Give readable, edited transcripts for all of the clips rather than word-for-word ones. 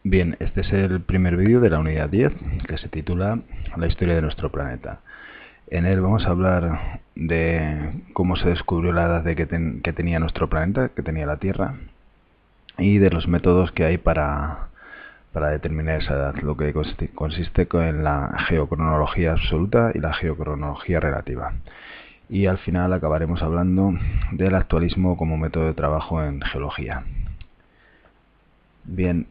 Bien, este es el primer vídeo de la unidad 10 que se titula La historia de nuestro planeta. En él vamos a hablar de cómo se descubrió la edad que tenía nuestro planeta, que tenía la Tierra, y de los métodos que hay para determinar esa edad, lo que consiste en la geocronología absoluta y la geocronología relativa. Y al final acabaremos hablando del actualismo como método de trabajo en geología. Bien,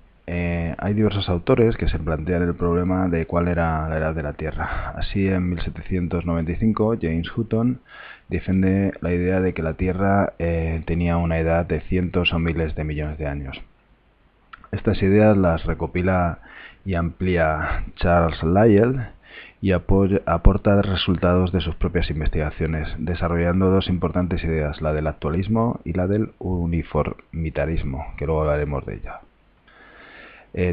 hay diversos autores que se plantean el problema de cuál era la edad de la Tierra. Así, en 1795, James Hutton defiende la idea de que la Tierra tenía una edad de cientos o miles de millones de años. Estas ideas las recopila y amplía Charles Lyell y aporta resultados de sus propias investigaciones, desarrollando dos importantes ideas, la del actualismo y la del uniformitarismo, que luego hablaremos de ella.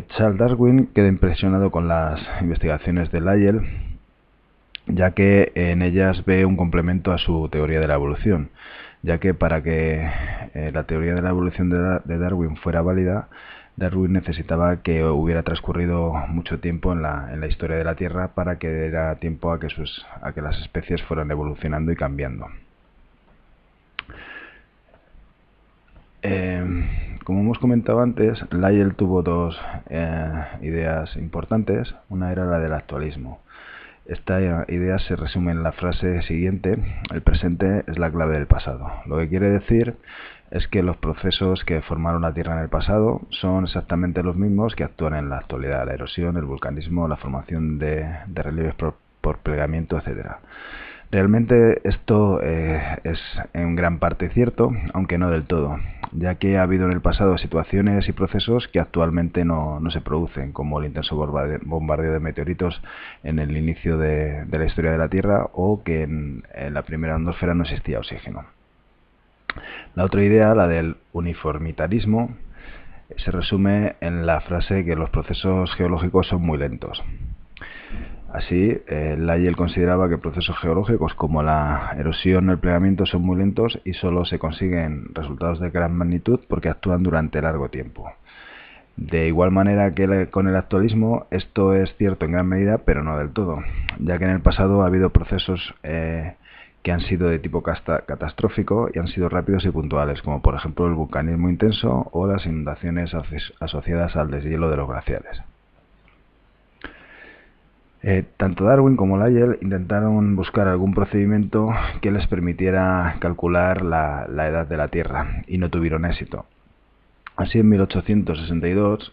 Charles Darwin queda impresionado con las investigaciones de Lyell, ya que en ellas ve un complemento a su teoría de la evolución, ya que para que la teoría de la evolución de Darwin fuera válida, Darwin necesitaba que hubiera transcurrido mucho tiempo en la historia de la Tierra para que diera tiempo a que las especies fueran evolucionando y cambiando. Como hemos comentado antes, Lyell tuvo dos ideas importantes. Una era la del actualismo. Esta idea se resume en la frase siguiente: el presente es la clave del pasado. Lo que quiere decir es que los procesos que formaron la Tierra en el pasado son exactamente los mismos que actúan en la actualidad: la erosión, el vulcanismo, la formación de relieves por plegamiento, etcétera. Realmente esto es en gran parte cierto, aunque no del todo, ya que ha habido en el pasado situaciones y procesos que actualmente no se producen, como el intenso bombardeo de meteoritos en el inicio de la historia de la Tierra, o que en la primera atmósfera no existía oxígeno. La otra idea, la del uniformitarismo, se resume en la frase que los procesos geológicos son muy lentos. Así, Lyell consideraba que procesos geológicos como la erosión o el plegamiento son muy lentos y solo se consiguen resultados de gran magnitud porque actúan durante largo tiempo. De igual manera que con el actualismo, esto es cierto en gran medida, pero no del todo, ya que en el pasado ha habido procesos que han sido de tipo catastrófico y han sido rápidos y puntuales, como por ejemplo el vulcanismo intenso o las inundaciones asociadas al deshielo de los glaciares. Tanto Darwin como Lyell intentaron buscar algún procedimiento que les permitiera calcular la edad de la Tierra y no tuvieron éxito. Así, en 1862,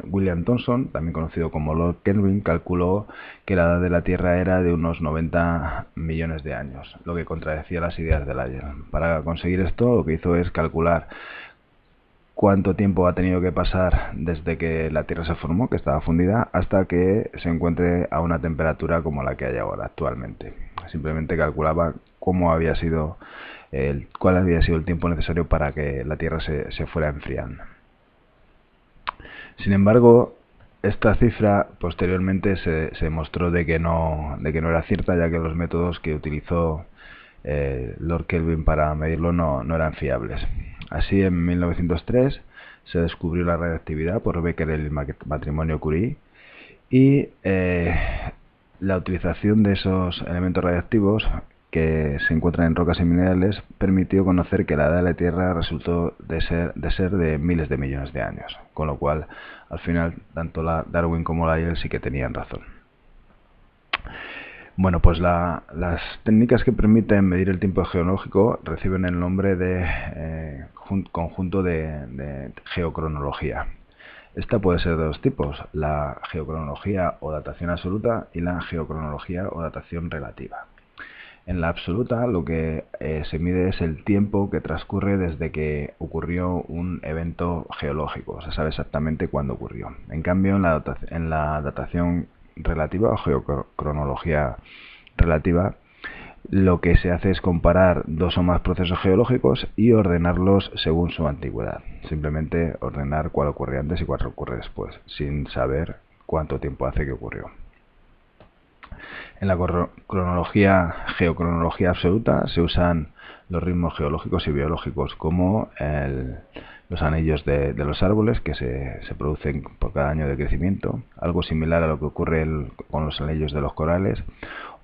William Thomson, también conocido como Lord Kelvin, calculó que la edad de la Tierra era de unos 90 millones de años, lo que contradecía las ideas de Lyell. Para conseguir esto, lo que hizo es calcular cuánto tiempo ha tenido que pasar desde que la Tierra se formó, que estaba fundida, hasta que se encuentre a una temperatura como la que hay ahora actualmente. Simplemente calculaba cuál había sido el tiempo necesario para que la Tierra se fuera enfriando. Sin embargo, esta cifra posteriormente se demostró de que no era cierta, ya que los métodos que utilizó Lord Kelvin para medirlo no eran fiables. Así, en 1903 se descubrió la radiactividad por Becquerel y el matrimonio Curie, y la utilización de esos elementos radiactivos que se encuentran en rocas y minerales permitió conocer que la edad de la Tierra resultó de ser de miles de millones de años, con lo cual al final tanto Darwin como Lyell sí que tenían razón. Bueno, pues las técnicas que permiten medir el tiempo geológico reciben el nombre de conjunto de geocronología. Esta puede ser de dos tipos: la geocronología o datación absoluta y la geocronología o datación relativa. En la absoluta, lo que se mide es el tiempo que transcurre desde que ocurrió un evento geológico, se sabe exactamente cuándo ocurrió. En cambio, en la datación relativa o geocronología relativa, lo que se hace es comparar dos o más procesos geológicos y ordenarlos según su antigüedad. Simplemente ordenar cuál ocurre antes y cuál ocurre después, sin saber cuánto tiempo hace que ocurrió. En la geocronología absoluta se usan los ritmos geológicos y biológicos, como los anillos de los árboles que se producen por cada año de crecimiento, algo similar a lo que ocurre con los anillos de los corales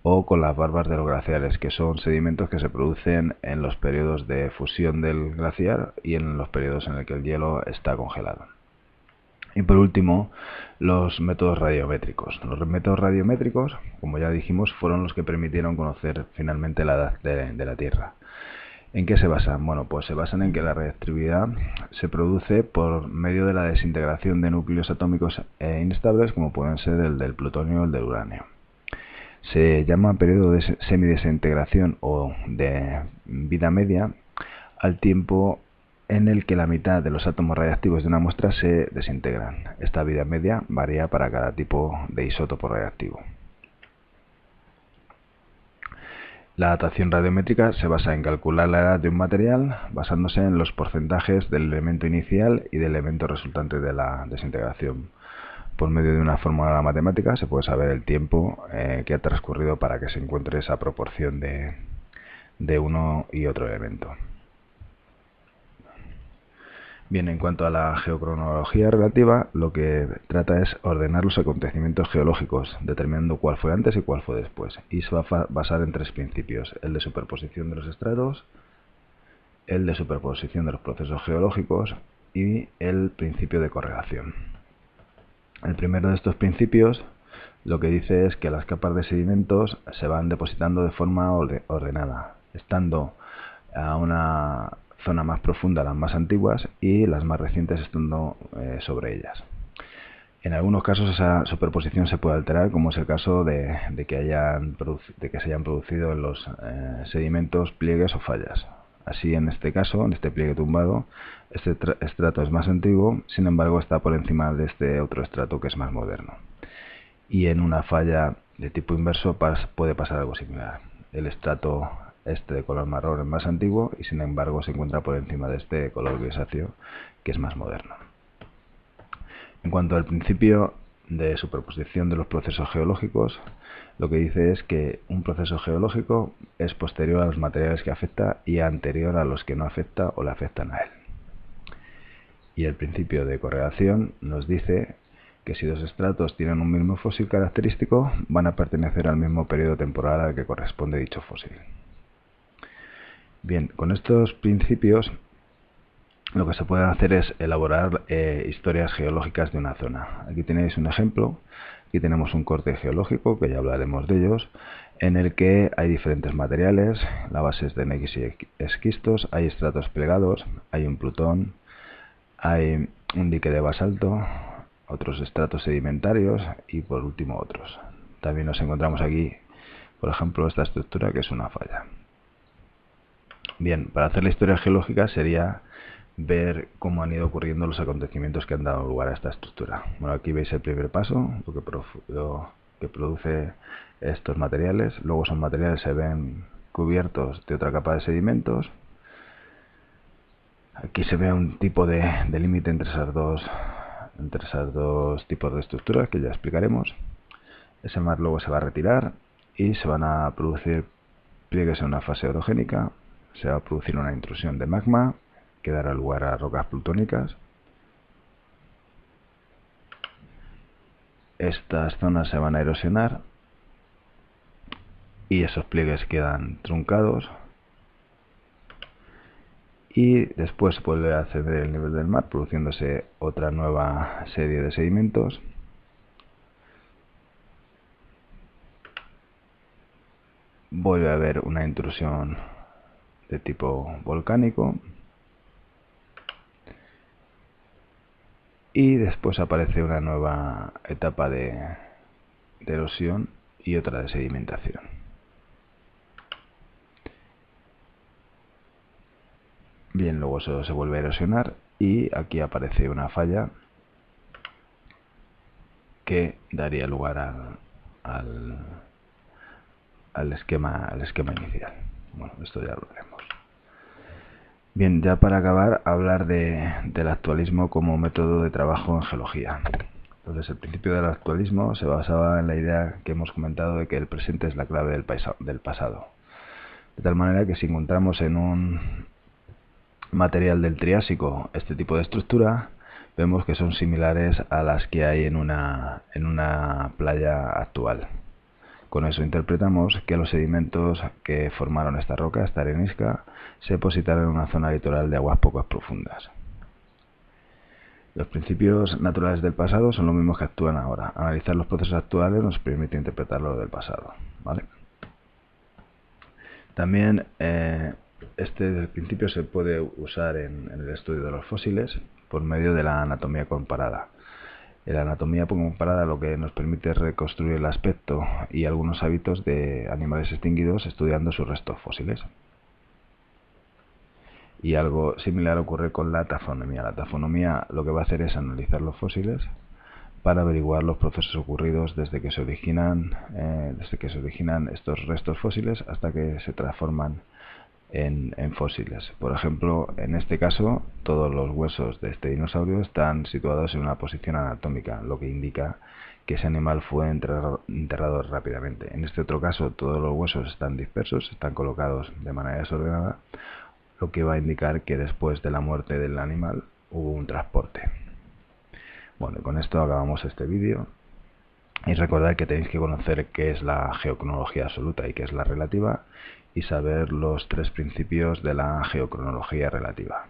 o con las barbas de los glaciares, que son sedimentos que se producen en los periodos de fusión del glaciar y en los periodos en el que el hielo está congelado. Y por último, los métodos radiométricos. Los métodos radiométricos, como ya dijimos, fueron los que permitieron conocer finalmente la edad de la Tierra. ¿En qué se basan? Bueno, pues se basan en que la radiactividad se produce por medio de la desintegración de núcleos atómicos inestables, como pueden ser el del plutonio o el del uranio. Se llama periodo de semidesintegración o de vida media al tiempo en el que la mitad de los átomos radiactivos de una muestra se desintegran. Esta vida media varía para cada tipo de isótopo radiactivo. La datación radiométrica se basa en calcular la edad de un material basándose en los porcentajes del elemento inicial y del elemento resultante de la desintegración. Por medio de una fórmula matemática se puede saber el tiempo que ha transcurrido para que se encuentre esa proporción de uno y otro elemento. Bien, en cuanto a la geocronología relativa, lo que trata es ordenar los acontecimientos geológicos, determinando cuál fue antes y cuál fue después. Y se va a basar en 3 principios: el de superposición de los estratos, el de superposición de los procesos geológicos y el principio de correlación. El primero de estos principios lo que dice es que las capas de sedimentos se van depositando de forma ordenada, estando a una zona más profunda las más antiguas y las más recientes estando sobre ellas. En algunos casos esa superposición se puede alterar, como es el caso de que se hayan producido en los sedimentos pliegues o fallas. Así, en este caso, en este pliegue tumbado, este estrato es más antiguo, sin embargo está por encima de este otro estrato que es más moderno. Y en una falla de tipo inverso puede pasar algo similar. El estrato de color marrón es más antiguo y sin embargo se encuentra por encima de este de color grisáceo que es más moderno. En cuanto al principio de superposición de los procesos geológicos, lo que dice es que un proceso geológico es posterior a los materiales que afecta y anterior a los que no afecta o le afectan a él. Y el principio de correlación nos dice que si dos estratos tienen un mismo fósil característico, van a pertenecer al mismo periodo temporal al que corresponde dicho fósil. Bien, con estos principios lo que se puede hacer es elaborar historias geológicas de una zona. Aquí tenéis un ejemplo. Aquí tenemos un corte geológico, que ya hablaremos de ellos, en el que hay diferentes materiales, la base es de nequis y esquistos, hay estratos plegados, hay un plutón, hay un dique de basalto, otros estratos sedimentarios y por último otros. También nos encontramos aquí, por ejemplo, esta estructura que es una falla. Bien, para hacer la historia geológica sería ver cómo han ido ocurriendo los acontecimientos que han dado lugar a esta estructura. Bueno, aquí veis el primer paso, lo que produce estos materiales. Luego esos materiales se ven cubiertos de otra capa de sedimentos. Aquí se ve un tipo de límite entre esos dos tipos de estructuras que ya explicaremos. Ese mar luego se va a retirar y se van a producir pliegues en una fase orogénica. Se va a producir una intrusión de magma que dará lugar a rocas plutónicas. Estas zonas se van a erosionar y esos pliegues quedan truncados y después vuelve a ascender el nivel del mar, produciéndose otra nueva serie de sedimentos. Vuelve a haber una intrusión de tipo volcánico y después aparece una nueva etapa de erosión y otra de sedimentación. Bien, luego eso se vuelve a erosionar y aquí aparece una falla que daría lugar al esquema inicial. Bueno, esto ya lo veremos. Bien, ya para acabar, hablar del actualismo como método de trabajo en geología. Entonces, el principio del actualismo se basaba en la idea que hemos comentado de que el presente es la clave del pasado. De tal manera que si encontramos en un material del Triásico este tipo de estructura, vemos que son similares a las que hay en una playa actual. Con eso interpretamos que los sedimentos que formaron esta roca, esta arenisca, se depositaron en una zona litoral de aguas poco profundas. Los principios naturales del pasado son los mismos que actúan ahora. Analizar los procesos actuales nos permite interpretar lo del pasado, ¿vale? También este principio se puede usar en el estudio de los fósiles por medio de la anatomía comparada. En la anatomía comparada lo que nos permite es reconstruir el aspecto y algunos hábitos de animales extinguidos estudiando sus restos fósiles. Y algo similar ocurre con la taxonomía. La taxonomía lo que va a hacer es analizar los fósiles para averiguar los procesos ocurridos desde que se originan estos restos fósiles hasta que se transforman en fósiles. Por ejemplo, en este caso, todos los huesos de este dinosaurio están situados en una posición anatómica, lo que indica que ese animal fue enterrado rápidamente. En este otro caso, todos los huesos están dispersos, están colocados de manera desordenada, lo que va a indicar que después de la muerte del animal hubo un transporte. Bueno, con esto acabamos este vídeo. Y recordad que tenéis que conocer qué es la geocronología absoluta y qué es la relativa, y saber los 3 principios de la geocronología relativa.